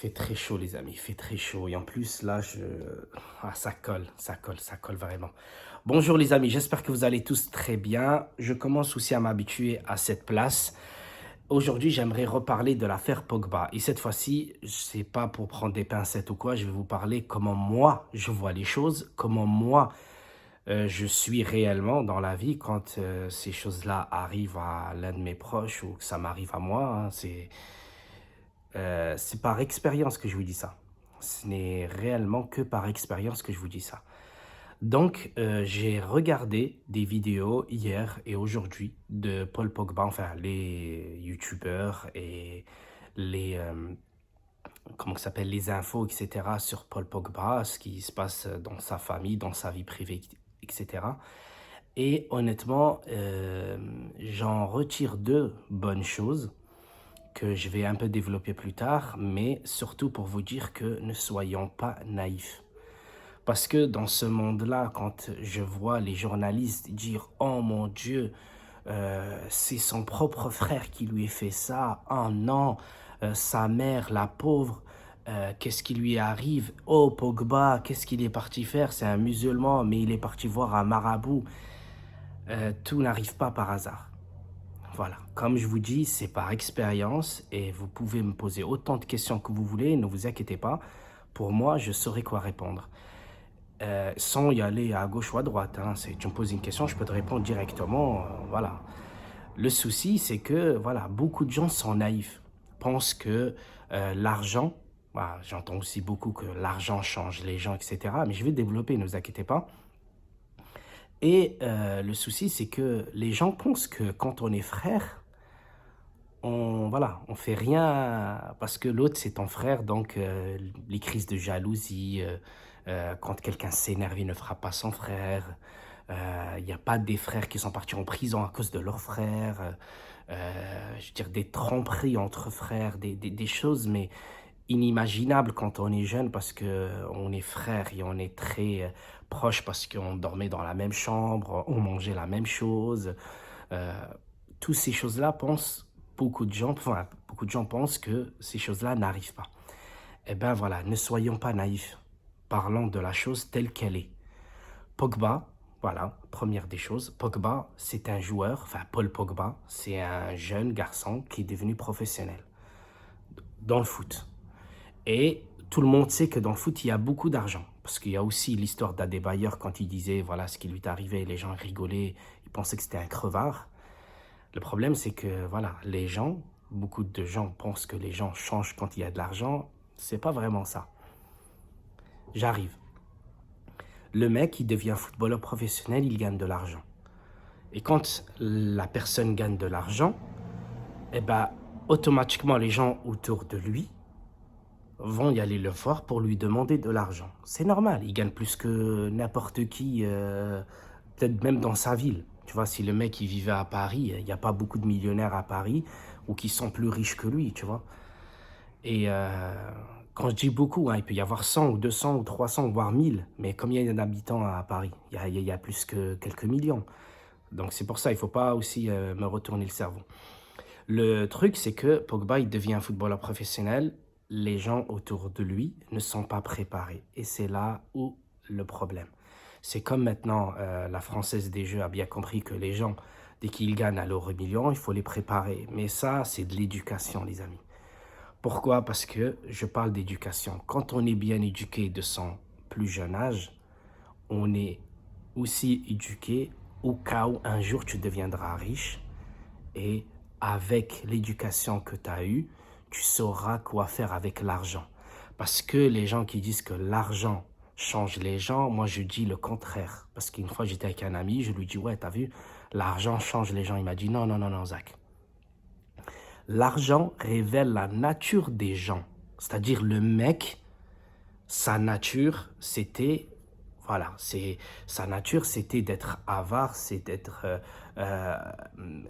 fait très chaud, les amis, il fait très chaud. Et en plus, là, ça colle, ça colle vraiment. Bonjour, les amis, j'espère que vous allez tous très bien. Je commence aussi à m'habituer à cette place. Aujourd'hui, j'aimerais reparler de l'affaire Pogba. Et cette fois-ci, c'est pas pour prendre des pincettes ou quoi, je vais vous parler comment moi, je vois les choses, comment moi, je suis réellement dans la vie quand ces choses-là arrivent à l'un de mes proches ou que ça m'arrive à moi. Hein. C'est par expérience que je vous dis ça. Ce n'est réellement que par expérience que je vous dis ça. Donc, j'ai regardé des vidéos hier et aujourd'hui de Paul Pogba, enfin les youtubeurs et les, comment ça s'appelle, les infos, etc. sur Paul Pogba, ce qui se passe dans sa famille, dans sa vie privée, etc. Et honnêtement, j'en retire deux bonnes choses que je vais un peu développer plus tard, mais surtout pour vous dire que ne soyons pas naïfs. Parce que dans ce monde-là, quand je vois les journalistes dire « Oh mon Dieu, c'est son propre frère qui lui a fait ça. Oh non, sa mère, la pauvre, qu'est-ce qui lui arrive? Oh Pogba, qu'est-ce qu'il est parti faire? C'est un musulman, mais il est parti voir un marabout. » Tout n'arrive pas par hasard. Voilà, comme je vous dis, c'est par expérience et vous pouvez me poser autant de questions que vous voulez, ne vous inquiétez pas. Pour moi, je saurai quoi répondre. Sans y aller à gauche ou à droite. Hein. Tu me poses une question, je peux te répondre directement. Voilà. Le souci, c'est que voilà, beaucoup de gens sont naïfs, pensent que l'argent, voilà, j'entends aussi beaucoup que l'argent change les gens, etc. Mais je vais développer, ne vous inquiétez pas. Et le souci, c'est que les gens pensent que quand on est frère, on fait rien parce que l'autre c'est ton frère, donc les crises de jalousie, quand quelqu'un s'énerve, il ne frappe pas son frère. Il n'y a pas des frères qui sont partis en prison à cause de leur frère. Je veux dire, des tromperies entre frères, des choses, mais inimaginables quand on est jeune parce qu'on est frères et on est très proches parce qu'on dormait dans la même chambre, on mangeait la même chose. Euh, Toutes ces choses-là beaucoup de gens pensent que ces choses-là n'arrivent pas. Eh bien voilà, ne soyons pas naïfs. Parlons de la chose telle qu'elle est. Pogba, voilà, première des choses. Pogba, c'est un joueur, enfin Paul Pogba, c'est un jeune garçon qui est devenu professionnel dans le foot. Et tout le monde sait que dans le foot, il y a beaucoup d'argent. Parce qu'il y a aussi l'histoire d'Adebayor quand il disait voilà ce qui lui est arrivé, les gens rigolaient, ils pensaient que c'était un crevard. Le problème, c'est que voilà, beaucoup de gens pensent que les gens changent quand il y a de l'argent. C'est pas vraiment ça. J'arrive. Le mec, il devient footballeur professionnel, il gagne de l'argent. Et quand la personne gagne de l'argent, eh ben, automatiquement, les gens autour de lui vont y aller le voir pour lui demander de l'argent. C'est normal, il gagne plus que n'importe qui, peut-être même dans sa ville. Tu vois, si le mec il vivait à Paris, il n'y a pas beaucoup de millionnaires à Paris ou qui sont plus riches que lui, tu vois. Et quand je dis beaucoup, hein, il peut y avoir 100 ou 200 ou 300, voire 1000, mais combien il y a d'habitants à Paris? Il y a plus que quelques millions. Donc c'est pour ça, il ne faut pas aussi me retourner le cerveau. Le truc, c'est que Pogba, il devient un footballeur professionnel. Les gens autour de lui ne sont pas préparés. Et c'est là où le problème. C'est comme maintenant, la Française des Jeux a bien compris que les gens, dès qu'ils gagnent à l'euro million, il faut les préparer. Mais ça, c'est de l'éducation, les amis. Pourquoi? Parce que je parle d'éducation. Quand on est bien éduqué de son plus jeune âge, on est aussi éduqué au cas où un jour tu deviendras riche et avec l'éducation que tu as eue, tu sauras quoi faire avec l'argent. Parce que les gens qui disent que l'argent change les gens, moi je dis le contraire. Parce qu'une fois j'étais avec un ami, je lui dis ouais, t'as vu, l'argent change les gens. Il m'a dit non, non, non, non, Zach. L'argent révèle la nature des gens. C'est-à-dire le mec, sa nature, c'était voilà, sa nature, c'était d'être avare, c'est d'être,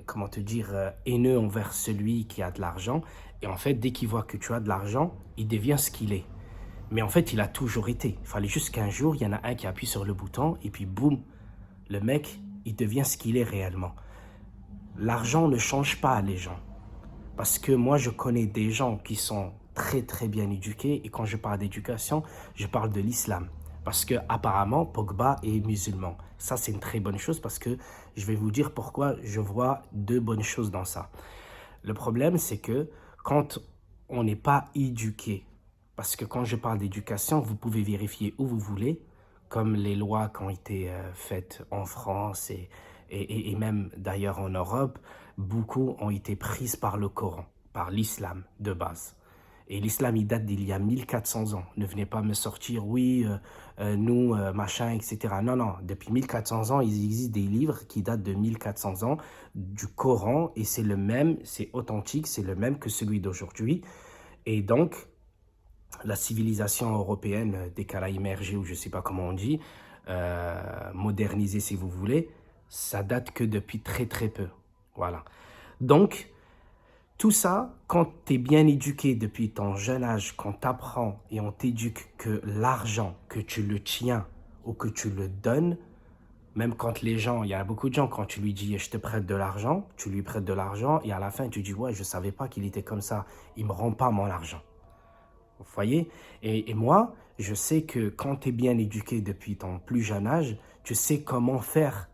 comment te dire, haineux envers celui qui a de l'argent. Et en fait, dès qu'il voit que tu as de l'argent, il devient ce qu'il est. Mais en fait, il a toujours été. Il fallait juste qu'un jour, il y en a un qui appuie sur le bouton et puis boum, le mec, il devient ce qu'il est réellement. L'argent ne change pas les gens. Parce que moi, je connais des gens qui sont très très bien éduqué. Et quand je parle d'éducation, je parle de l'islam. Parce que apparemment, Pogba est musulman. Ça, c'est une très bonne chose parce que je vais vous dire pourquoi je vois deux bonnes choses dans ça. Le problème, c'est que quand on n'est pas éduqué, parce que quand je parle d'éducation, vous pouvez vérifier où vous voulez, comme les lois qui ont été faites en France et même d'ailleurs en Europe, beaucoup ont été prises par le Coran, par l'islam de base. Et l'islam, il date d'il y a 1400 ans. Ne venez pas me sortir, oui, nous, machin, etc. Non, non, depuis 1400 ans, il existe des livres qui datent de 1400 ans du Coran et c'est le même, c'est authentique, c'est le même que celui d'aujourd'hui. Et donc, la civilisation européenne, dès qu'elle a émergé, ou je ne sais pas comment on dit, modernisée si vous voulez, ça date que depuis très très peu. Voilà. Donc, tout ça, quand tu es bien éduqué depuis ton jeune âge, qu'on t'apprend et on t'éduque que l'argent, que tu le tiens ou que tu le donnes, même quand les gens, il y a beaucoup de gens, quand tu lui dis je te prête de l'argent, tu lui prêtes de l'argent et à la fin tu dis ouais, je ne savais pas qu'il était comme ça, il ne me rend pas mon argent. Vous voyez? Et moi, je sais que quand tu es bien éduqué depuis ton plus jeune âge, tu sais comment faire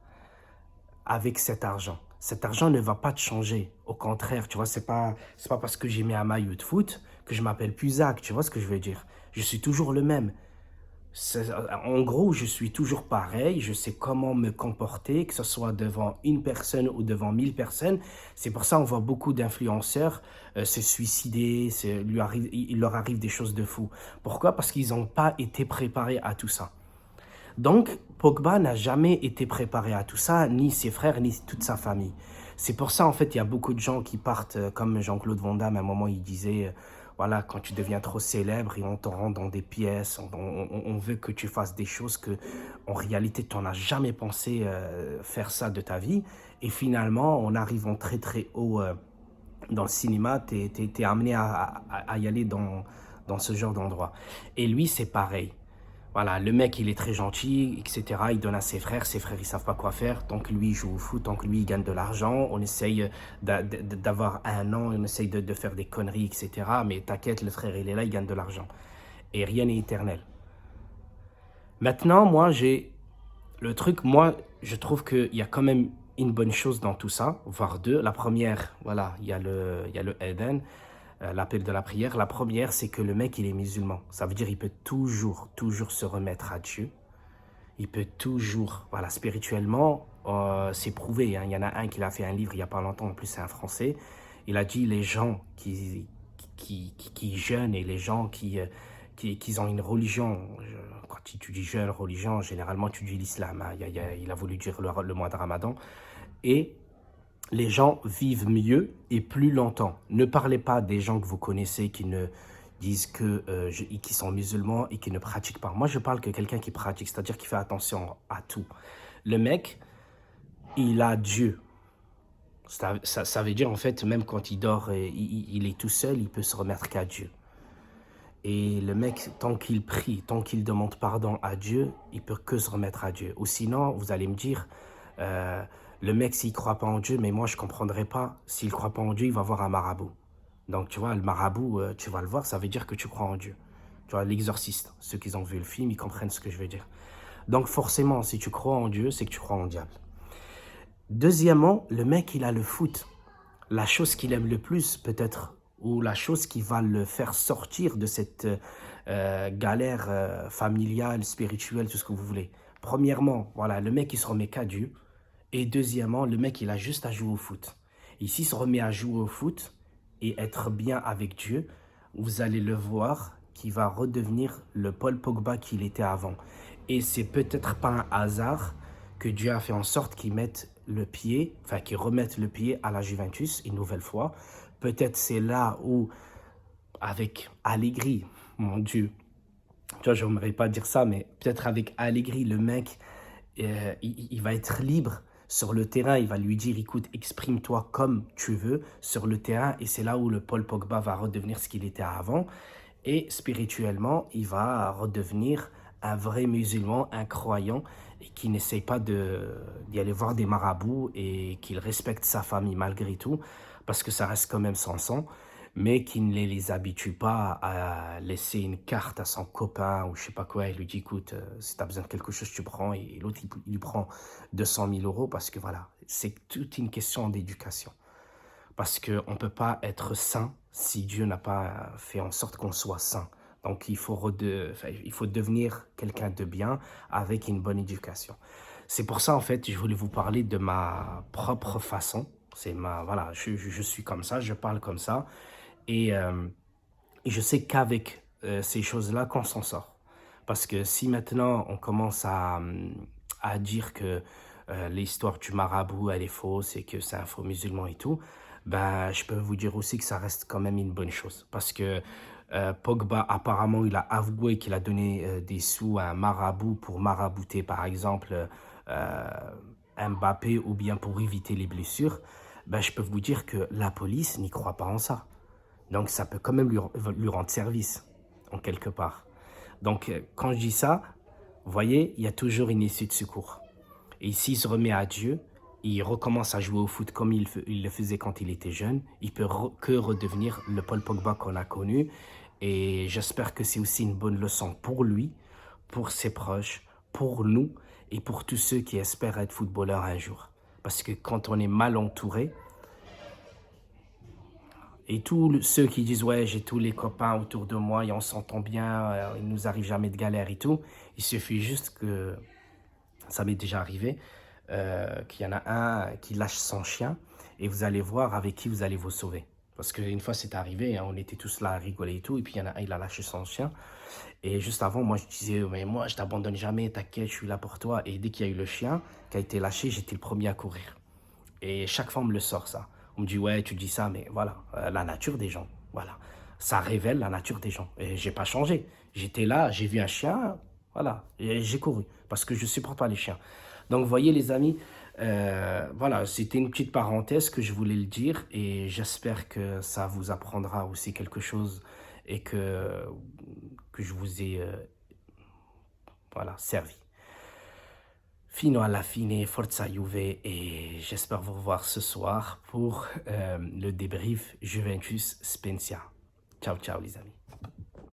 avec cet argent. Cet argent ne va pas te changer. Au contraire, tu vois, c'est pas parce que j'ai mis un maillot de foot que je m'appelle plus Zach, tu vois ce que je veux dire? Je suis toujours le même. En gros, je suis toujours pareil, je sais comment me comporter, que ce soit devant une personne ou devant 1000 personnes. C'est pour ça qu'on voit beaucoup d'influenceurs se suicider, il leur arrive des choses de fou. Pourquoi? Parce qu'ils n'ont pas été préparés à tout ça. Donc, Pogba n'a jamais été préparé à tout ça, ni ses frères, ni toute sa famille. C'est pour ça, en fait, il y a beaucoup de gens qui partent, comme Jean-Claude Van Damme, à un moment, il disait, voilà, quand tu deviens trop célèbre et on te rend dans des pièces, on veut que tu fasses des choses que, en réalité, tu n'en as jamais pensé faire ça de ta vie. Et finalement, en arrivant très, très haut dans le cinéma, tu es amené à y aller dans ce genre d'endroit. Et lui, c'est pareil. Voilà, le mec, il est très gentil, etc. Il donne à ses frères ils savent pas quoi faire. Tant que lui, il joue au foot, tant que lui, il gagne de l'argent, on essaye d'avoir un an, on essaye de faire des conneries, etc. Mais t'inquiète, le frère, il est là, il gagne de l'argent. Et rien n'est éternel. Maintenant, moi, je trouve qu'il y a quand même une bonne chose dans tout ça, voire deux. La première, voilà, il y a le Eden, l'appel de la prière. La première, c'est que le mec, il est musulman. Ça veut dire qu'il peut toujours se remettre à Dieu. Il peut toujours, voilà, spirituellement, c'est prouvé. Hein. Il y en a un qui a fait un livre il n'y a pas longtemps, en plus c'est un Français. Il a dit les gens qui jeûnent et les gens qui ont une religion, quand tu dis jeûne, religion, généralement tu dis l'islam. Hein. Il a voulu dire le mois de Ramadan. Et les gens vivent mieux et plus longtemps. Ne parlez pas des gens que vous connaissez qui ne disent qu'ils sont musulmans et qui ne pratiquent pas. Moi, je parle que quelqu'un qui pratique, c'est-à-dire qui fait attention à tout. Le mec, il a Dieu. Ça veut dire, en fait, même quand il dort, il est tout seul, il peut se remettre qu'à Dieu. Et le mec, tant qu'il prie, tant qu'il demande pardon à Dieu, il peut que se remettre à Dieu. Ou sinon, vous allez me dire, le mec, s'il ne croit pas en Dieu, mais moi, je ne comprendrai pas. S'il ne croit pas en Dieu, il va voir un marabout. Donc, tu vois, le marabout, tu vas le voir, ça veut dire que tu crois en Dieu. Tu vois, l'exorciste, ceux qui ont vu le film, ils comprennent ce que je veux dire. Donc, forcément, si tu crois en Dieu, c'est que tu crois en diable. Deuxièmement, le mec, il a le foot. La chose qu'il aime le plus, peut-être, ou la chose qui va le faire sortir de cette galère familiale, spirituelle, tout ce que vous voulez. Premièrement, voilà, le mec, il se remet qu'à Dieu. Et deuxièmement, le mec, il a juste à jouer au foot. Et s'il se remet à jouer au foot et être bien avec Dieu, vous allez le voir qu'il va redevenir le Paul Pogba qu'il était avant. Et c'est peut-être pas un hasard que Dieu a fait en sorte qu'il mette le pied, enfin qu'il remette le pied à la Juventus une nouvelle fois. Peut-être c'est là où, avec Allegri, mon Dieu, tu vois, j'aimerais pas dire ça, mais peut-être avec Allegri, le mec, il va être libre sur le terrain. Il va lui dire, écoute, exprime-toi comme tu veux sur le terrain. Et c'est là où le Paul Pogba va redevenir ce qu'il était avant. Et spirituellement, il va redevenir un vrai musulman, un croyant, et qui n'essaye pas d'y aller voir des marabouts et qu'il respecte sa famille malgré tout, parce que ça reste quand même son sang. mais qui ne les habitue pas à laisser une carte à son copain ou je sais pas quoi. Il lui dit, écoute, si tu as besoin de quelque chose, tu prends. Et l'autre, il lui prend 200 000 euros parce que voilà, c'est toute une question d'éducation. Parce qu'on ne peut pas être saint si Dieu n'a pas fait en sorte qu'on soit saint. Donc, il faut devenir quelqu'un de bien avec une bonne éducation. C'est pour ça, en fait, je voulais vous parler de ma propre façon. Voilà, je suis comme ça, je parle comme ça. Et je sais qu'avec ces choses-là, qu'on s'en sort. Parce que si maintenant on commence à dire que l'histoire du marabout, elle est fausse et que c'est un faux musulman et tout, ben, je peux vous dire aussi que ça reste quand même une bonne chose. Parce que Pogba, apparemment, il a avoué qu'il a donné des sous à un marabout pour marabouter, par exemple, euh, Mbappé ou bien pour éviter les blessures. Ben, je peux vous dire que la police n'y croit pas en ça. Donc, ça peut quand même lui rendre service, en quelque part. Donc, quand je dis ça, vous voyez, il y a toujours une issue de secours. Et s'il se remet à Dieu, il recommence à jouer au foot comme il le faisait quand il était jeune, il peut que redevenir le Paul Pogba qu'on a connu. Et j'espère que c'est aussi une bonne leçon pour lui, pour ses proches, pour nous et pour tous ceux qui espèrent être footballeurs un jour. Parce que quand on est mal entouré, et tous ceux qui disent, ouais, j'ai tous les copains autour de moi et on s'entend bien, il nous arrive jamais de galère et tout, il suffit juste que, ça m'est déjà arrivé, qu'il y en a un qui lâche son chien et vous allez voir avec qui vous allez vous sauver. Parce qu'une fois c'est arrivé, hein, on était tous là à rigoler et tout, et puis il y en a un, il a lâché son chien. Et juste avant, moi je disais, mais moi je t'abandonne jamais, t'inquiète, je suis là pour toi. Et dès qu'il y a eu le chien qui a été lâché, j'étais le premier à courir. Et chaque fois, on me le sort, ça. On me dit, ouais, tu dis ça, mais voilà, la nature des gens, voilà. Ça révèle la nature des gens. Et j'ai pas changé. J'étais là, j'ai vu un chien, voilà, et j'ai couru, parce que je supporte pas les chiens. Donc, vous voyez, les amis, voilà, c'était une petite parenthèse que je voulais le dire, et j'espère que ça vous apprendra aussi quelque chose, et que je vous ai, voilà, servi. Fino alla fine, Forza Juve et j'espère vous revoir ce soir pour le débrief Juventus Spezia. Ciao ciao les amis.